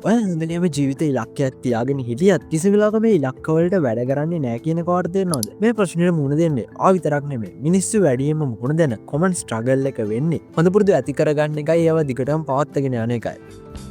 ඔය හඳනම ජීවිත ඉලක්කයක් තියාගෙන හිටියත් කිසිවෙලාක මේ ඉලක්කවලට වැඩ කරන්නේ නෑ කියන කාර්තය නොද මේ ප්‍රශ්නයට මුණ දෙන්නේ ආවිතරක් නෙමේ මිනිස්සු වැඩියම මුණ දෙන කොමන් ස්ට්‍රගල් එක වෙන්නේ හොඳපුරදු ඇති කරගන්න එකයි ඒව දිගටම පවත්තගෙන යන එකයි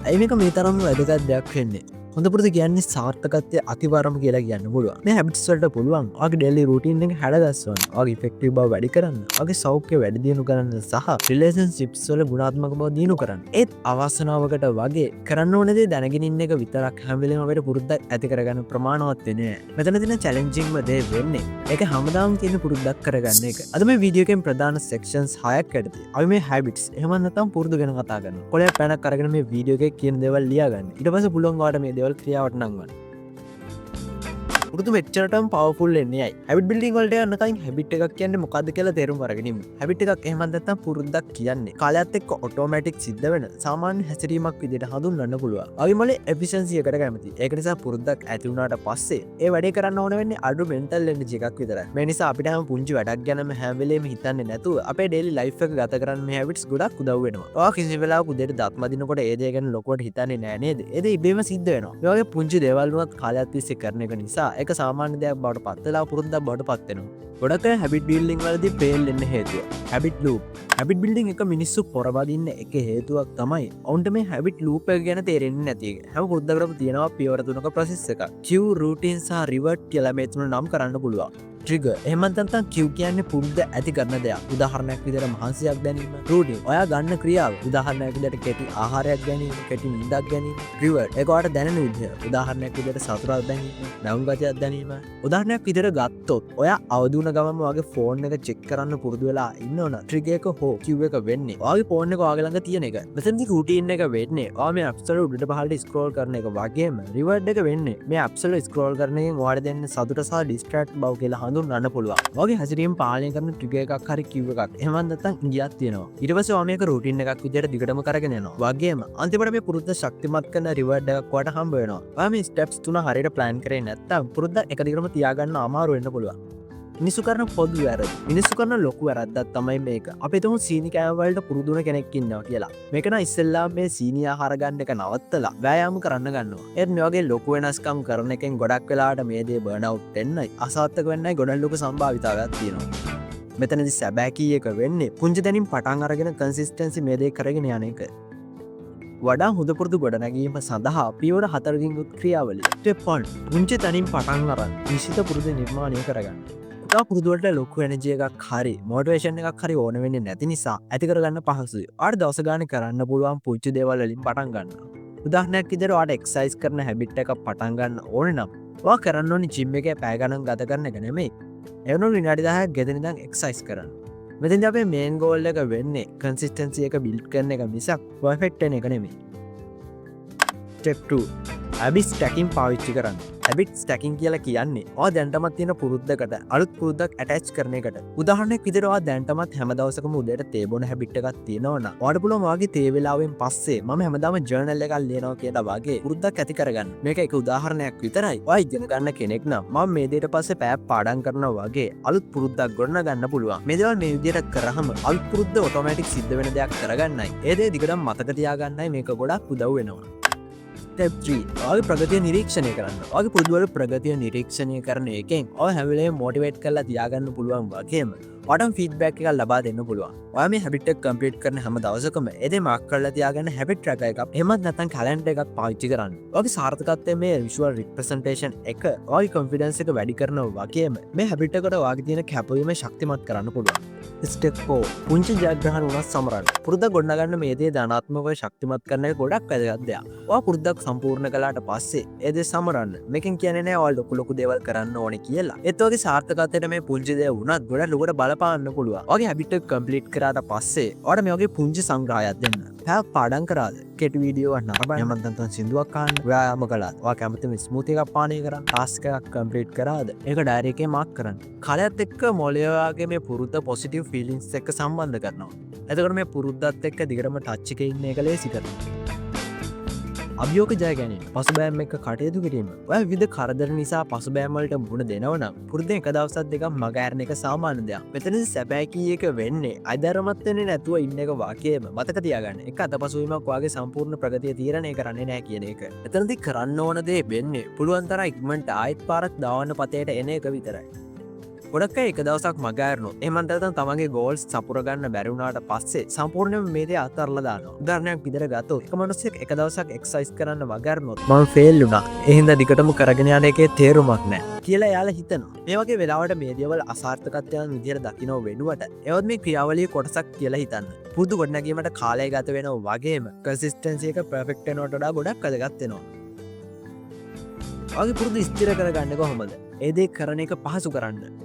ඇයික මේ තරම් වැදගත් දෙයක් වෙන්නේ හොඳපුරදු කියන්නේ සාර්ථකත්වය අතිවරම කියලා කියන්න පුළුව මේ හැබිටස්වලට පුළුවන් ආගේ ඩෙල්ලි රූටීන් එක හැඩගස්වන්න ආගේ ෆෙක්ටිව් බව වැඩි කරන්න ආගේ සෞඛ්‍ය වැඩි දියුණු කරන්න සහ රිලේෂන්ෂිප්ස් වල ගුණාත්මක බව දියුණු කරන්න ඒත් අවාසනාවකට වගේ කරන්න ඕන දේ දැනගෙන ඉන්න එක විතරක් හැම වෙලේම අපිට පුරුද්දක් ඇති කරගන්න ප්‍රමාණවත් වෙන්නේ නැහැ. මෙතන තියෙන චැලෙන්ජින්ග්ම දේ වෙන්නේ ඒක හැමදාම තියෙන පුරුද්දක් කරගන්න එක. අද මේ වීඩියෝ එකෙන් ප්‍රධාන සෙක්ෂන්ස් 6ක් යටතේ අපි මේ හැබිට්ස් එහෙම නැත්නම් පුරුදු ගැන කතා කරනවා. කොලයක් පැනක් අරගෙන මේ වීඩියෝ එකේ කියන දේවල් ලියා ගන්න. ඊට පස්සේ පුළුවන් ඔයාලට මේ ක්‍රියාවට නංවන්න පුරුදු මෙච්චරටම පවෆුල් එන්නේ හැබිට බිල්ඩිං වලට යනකයින් හැබිට් එකක් කියන්නේ මොකක්ද කියලා තේරුම් අරගෙනම හැබිට් එකක් එහෙම නැත්නම් පුරුද්දක් කියන්නේ කාලයත් එක්ක ඔටෝමැටික් සිද්ධ වෙන සාමාන්‍ය හැසිරීමක් විදිහට හඳුන්වන්න පුළුවන්. අවිමලේ එෆිෂියන්සි එකට කැමති. ඒක නිසා පුරුද්දක් ඇති වුණාට පස්සේ ඒ වැඩේ කරන්න ඕන වෙන්නේ අඩු මෙන්ටල් එනර්ජි එකක් විතරයි. මේ නිසා අපිට හැම පුංචි වැඩක් ගැනම හැම වෙලේම හිතන්නේ නැතුව අපේ ඩේලි ලයිෆ් එක ගත කරන්න මේ හැබිට්ස් ගොඩක් උදව් වෙනවා. ඔයා කිසි වෙලාවක උදේට දත් මදිනකොට ඒ දේ ගැන ලොකුවට හිතන්නේ නැහැ නේද? ඒ දේ ඉබේම සිද්ධ වෙනවා. මේ වගේ පුංචි දේවල් වුණත් කාලයක් තිස්සේ කරන එක නිසා එක සාමාන්‍ය දෙයක් බවට පත්වෙලා පුරුද්දක් බවට පත්වෙනවා. ගොඩක් අය හැබිට් බිල්ඩින් වලදී ෆේල් වෙන්න හේතුව හැබිට් ලූප්. හැබිට් බිල්ඩින් එක මිනිස්සු පොරවදින්න එක හේතුවක් තමයි ඔවුන්ට මේ හැබිට් ලූප් එක ගැන තේරෙන්නේ නැති එක. හැම පුරුද්දකටම තියෙනවා පියවර තුනක ප්‍රොසෙස් එකක්. කියු, රූටින් සහ රිවර්ට් කියලා මේ තුන නම් කරන්න පුළුවන්. ට්‍රිගර් එහෙම නැත්නම් කියු කියන්නේ පුරුද්ද ඇති කරන දෙයක්. උදාහරණයක් විදිහට මහන්සියක් ගැනීම. රූටින් ඔයා ගන්න ක්‍රියාව. උදාහරණයක් විදිහට කෙටි ආහාරයක් ගැනීම, කෙටි නිින්දක් ගැනීම. රිවර්ට් ඒක ඔයාට දැනෙන විදිහ. උදාහරණයක් විදිහට සතුටක් දැනීම, නැවුම් ගතියක් දැනීම. උදාහරණයක් විදිහට ගත්තොත් ඔයා අවදි වුණ ගමන්ම ඔයාගේ ෆෝන් එක චෙක් කරන්න පුරුදු වෙලා ඉන්නවනම් ට්‍රිගර් එක හෝ කියු එක වෙන්නේ ඔයාගේ ෆෝන් එක ඔයාගේ ළඟ තියෙන එක. මෙතනදී රූටින් එක වෙන්නේ ඔයා මේ ඇප්ස් වල උඩට පහළට ස්ක්‍රෝල් කරන එක වගේම රිවර්ට් එක වෙන්නේ මේ ඇප්ස් වල ස්ක්‍රෝල් කරන එකෙන් ඔයාට දෙන්නේ සතුට සහ ඩිස්ට්‍රැක්ට් බව කියලා හඳුන්වන්න පුළුවන්. ඔයාගේ හැසිරීම පාලනය කරන ට්‍රිගර් එකක් හරි කියු එකක් එහෙම නැත්නම් ඉඟියක් තියෙනවා. ඊට පස්සේ ඔයා මේක රූටින් එකක් විදිහට දිගටම කරගෙන යනවා. වගේම අන්තිමට මේ පුරුද්ද ශක්තිමත් කරන රිවර්ට් එකක් ඔයාට හම්බ වෙනවා. ඔයා මේ ස්ටෙප්ස් තුන හරියට ප්ලෑන් කරේ නැත්නම් පුරුද්ද එක දිගටම තියාගන්න අමාරු වෙන්න පුළුවන්. මිනිස්සු කරන පොදු වැරදි. මිනිස්සු කරන ලොකු වැරද්දක් තමයි මේක. අපි හිතමු සීනි කෑම වලට පුරුදු වෙන කෙනෙක් ඉන්නවා කියලා. මේක නම් ඉස්සෙල්ලා මේ සීනි ආහාර ගන්න එක නවත්තලා ව්‍යායාම කරන්න ගන්නවා. ඒත් මේ වගේ ලොකු වෙනස්කම් කරන එකෙන් ගොඩක් වෙලාවට මේ දේ බර්න් අවුට් වෙන්නයි අසාර්ථක වෙන්නයි ගොඩක් ලොකු සම්භාවිතාවයක් තියෙනවා. මෙතනදි සැබෑ කී එක වෙන්නේ පුංචි දැනින් පටන් අරගෙන කන්සිස්ටන්සි මේ දේ කරගෙන යන එක. වඩා හොඳ පුරුදු ගොඩනැගීම සඳහා පියවර 4කින් යුත් ක්‍රියාවලිය. ස්ටෙප් 1 පුංචි තැනින් පටන් අරන් නිශ්චිත පුරුදු නිර්මාණය කරගන්න. පුරුදුවලට ලොකු එනර්ජි එකක් හරි මොටිවේෂන් එකක් හරි ඕන වෙන්නේ නැති නිසා ඇති කරගන්න පහසුයි. ඔයාලට දවස ගානේ කරන්න පුළුවන් පුංචි දේවල් වලින් පටන් ගන්න. උදාහරණයක් විදිහට ඔයාලට එක්සර්සයිස් කරන හැබිට් එකක් පටන් ගන්න ඕනේ නම් ඔයා කරන්න ඕනේ ජිම් එකේ පැය ගණන් ගත කරන එක නෙමෙයි. ඒ වුණොත් විනාඩි 10ක් ගෙදර ඉඳන් එක්සර්සයිස් කරන්න. මෙතෙන්දී අපේ මේන් ගෝල් එක වෙන්නේ කන්සිස්ටන්සි එක බිල්ඩ් කරන එක මිසක් පර්ෆෙක්ට් වෙන එක නෙමෙයි. ස්ටෙප් 2 හැබිට් ස්ටැකින් පාවිච්චි කරන්න. හැබිට් ස්ටැකින් කියලා කියන්නේ ඔයා දැනටමත් තියෙන පුරුද්දකට අලුත් පුරුද්දක් ඇටච් කරන එකට. උදාහරණයක් විදිහට ඔයා දැනටමත් හැම දවසකම උදේට තේ බොන හැබිට් එකක් තියෙනවා නම් ඔයාට පුළුවන් ඔයාගේ තේ වේලාවෙන් පස්සේ මම හැමදාම ජර්නල් එකක් ලියනවා කියලා වගේ පුරුද්දක් ඇති කරගන්න. මේක එක උදාහරණයක් විතරයි. ඔයා ඉගෙන ගන්න කෙනෙක් නම් මම මේ දේට පස්සේ පැයක් පාඩම් කරනවා වගේ අලුත් පුරුද්දක් ගොඩනගන්න පුළුවන්. මේ දේවල් මේ විදිහට කරාම අලුත් පුරුද්ද ඔටෝමැටික් සිද්ධ වෙන දෙයක් කරගන්නයි. ඒ දේ දිගටම මතක තියාගන්නයි මේක ගොඩක් උදව් වෙනවා. ස්ටෙප් 3 ඔයාගේ ප්‍රගතිය නිරීක්ෂණය කරන්න. ඔයාගේ පුරුදුවල ප්‍රගතිය නිරීක්ෂණය කරන එකෙන් ඔයා හැම වෙලේම මොටිවේට් කරලා තියාගන්න පුළුවන් වගේම ඔයාටම ෆීඩ්බැක් එකක් ලබා දෙන්න පුළුවන්. ඔයා මේ හැබිට් එක කම්ප්ලීට් කරන හැම දවසකම ඒ දේ මාක් කරලා තියාගන්න හැබිට් ට්‍රැකර් එකක් එහෙමත් නැත්නම් කැලෙන්ඩර් එකක් පාවිච්චි කරන්න. ඔයාගේ සාර්ථකත්වයේ මේ විෂුවල් රිප්‍රසන්ටේෂන් එක ඔයාගේ කොන්ෆිඩන්ස් එක වැඩි කරනවා වගේම මේ හැබිට් එකට ඔයාගේ තියෙන කැපවීම ශක්තිමත් කරන්න පුළුවන්. ස්ටෙප් 4 පුංචි ජයග්‍රහණ උනත් සමරන්න. පුරුද්දක් ගොඩනගන්න මේ දේ ධනාත්මකව ශක්තිමත් කරන එක ගොඩක් වැදගත් දෙයක්. ඔයා පුරුද්දක් සම්පූර්ණ කළාට පස්සේ ඒ දේ සමරන්න. මේකෙන් කියන්නේ නෑ ඔයා ලොකු දේවල් කරන්න ඕනේ කියලා. ඒත් ඔයාගේ සාර්ථකත්වයට මේ පුංචි දේ වුණත් ගොඩක් ලොකුට බලපාන්න පුළුවන්. ඔයාගේ හැබිට් එක කම්ප්ලීට් කරාට පස්සේ ඔයාට මේ වගේ පුංචි සංග්‍රහයක් දෙන්න. පැයක් පාඩම් කරාද? කෙටි වීඩියෝ එකක් නරඹන්න. එහෙම නැත්නම් සින්දුවක් අහන්න. ව්‍යායාම කළාද? ඔයා කැමතිම ස්මූති එකක් පානය කරන්න. ටාස්ක් එකක් කම්ප්ලීට් කරාද? ඒක ඩයරි එකේ මාක් කරන්න. කාලයත් එක්ක මොළය වගේ මේ පුරුද්ද පොසිටිව් ෆීලිංස් එක්ක සම්බන්ධ කරනවා. එතකොට මේ පුරුද්දත් එක්ක දිගටම ටච් එකේ ඉන්න එක ලේසි කරනවා. අභියෝග ජය ගැනීම පසුබෑම් එක කටයුතු කිරීම ඔය විධ කරදර නිසා පසුබෑමවලට මුණ දෙනවනම් පුරදෙන් එක දවසත් දෙක මගෑරණ එක සාමාන්‍ය දෙයක්. මෙතනදි සැබෑ කීයක වෙන්නේ අධර්මත්වන්නේ නැතුව ඉන්න එක වාකයම මතක තියාගන්න එක අත පසුවීමක් වගේ සම්පූර්ණ ප්‍රගතිය තීරණය කරන්නේ නෑ කියන එක. එතනදි කරන්න ඕන දේ වෙන්නේ පුළුවන්තර ඉක්මට ආයිත් පාරත් දාවන්න පතයට එන එක විතරයි. ගොඩක් එක දවසක් මගෑරනු එමන්තතන් තමගේ ගෝල්ස් සපුරගන්න බැරිවුණට පස්සේ සම්පූර්ණය මේදේ අතරලදාන උදාරණයක් විදර ගත්තු එක මනුස්සෙක් එක දවසක් එක්සයිස් කරන්න මගැරනොත් මං ෆෙල් වුනා එහින්ද දිකටම කරගෙන එකේ තේරුමක් නෑ කියලා යාල හිතන මේවගේ වෙලාවට මේදියවල අසාර්ථකත්වයන් විදිර දකිනව වෙනුවට එවත් මේ ක්‍රියාවලිය කොටසක් කියලා හිතන්න පුදු ගොඩනැගීමට කාලය ගත වෙන වගේම කසිස්ටන්සියක ප්‍රෆෙක්ටනෝටඩා ගොඩක් අදගත්තෙනවා වගේ පුරුදු ස්තිර කරගන්න කොහොමද ඒදේ කරන එක පහසු කරන්න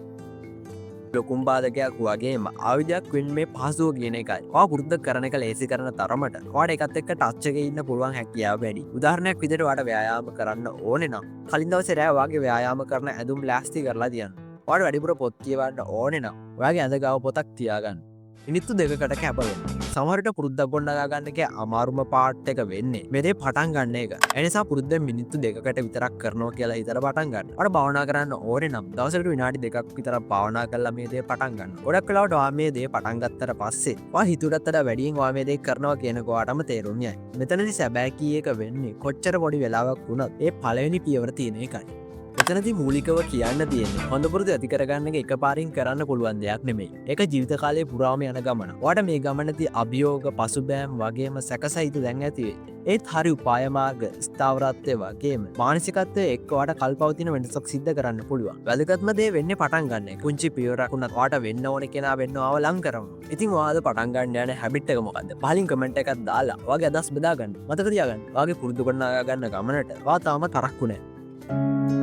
ලොකුම්බාදකයක් වගේම ආවිදයක් වෙන් මේ පහසුව කියන එකයි පුරුද්ධ කරන එක ලේසි කරන තරමට වාට එකත් එක්ක ටච්චක ඉන්න පුළුවන් හැකියාව වැඩි උදාහරණයක් විදිහට වාට ව්‍යායාම කරන්න ඕනේ නම් කලින් දවසේ රෑ වගේ ව්‍යායාම කරන ඇඳුම් ලෑස්ති කරලා තියන්න වාට වැඩිපුර පොත් කියවන්න ඕනේ නම් ඔයාගේ ඇඳ ගාව පොතක් තියාගන්න මිනිත්තු දෙකකට කැපවෙන්න සමහරට පුරුද්දක් ගොඩනගාගන්න එක අමාරුම පාට් එක වෙන්නේ මෙදේ පටන් ගන්න එක එනිසා පුරුද්ද මිනිත්තු දෙකට විතරක් කරනවා කියලා හිතර පටන් ගන්න අට භාවනා කරන්න ඕනේ නම් දවසට විනාඩි දෙකක් විතර භාවනා කරලා මේ දේ පටන් ගන්න ගොඩක් කලාවට වා මේ දේ පටන් ගත්තට පස්සේ වා හිතුටත්තට වැඩියෙන් වා මේ දේ කරනවා කියනකවාටම තේරුම්යයි මෙතනදි සැබෑ කී එක වෙන්නේ කොච්චර පොඩි වෙලාවක් වුණත් ඒ පළවෙනි පියවර තියෙන එකයි එතනති මූලිකව කියන්න තියෙන්නේ හොඳපුරුදු ඇති කරගන්න එක පාරින් කරන්න පුළුවන් දෙයක් නෙමෙයි එක ජීවිත කාලය පුරාම යන ගමන වට මේ ගමනති අභියෝග පසුබෑම් වගේම සැකසහිතු දැන් ඇතිවේ ඒත් හරි උපායමාර්ග ස්ථාවරත්වය වගේම මානසිකත්වය එක්වාට කල්පවතින වෙනසක් සිද්ධ කරන්න පුළුවන් වැදගත්ම දේ වෙන්න පටන් ගන්න පුංචි පියවරකුණත් වාට වෙන්න ඕන කෙනා වෙන්නවාව ලං කරම ඉතින් වාද පටන්ගන්න යන හැබිට්ක මොකද පලින් කමෙන්ට් එකත් දාලා වගේ අදස් බදාගන්න මතක තියාගන්න වගේ පුරුදු කරනා ගන්න ගමනට වා තාම තරක්කුණේ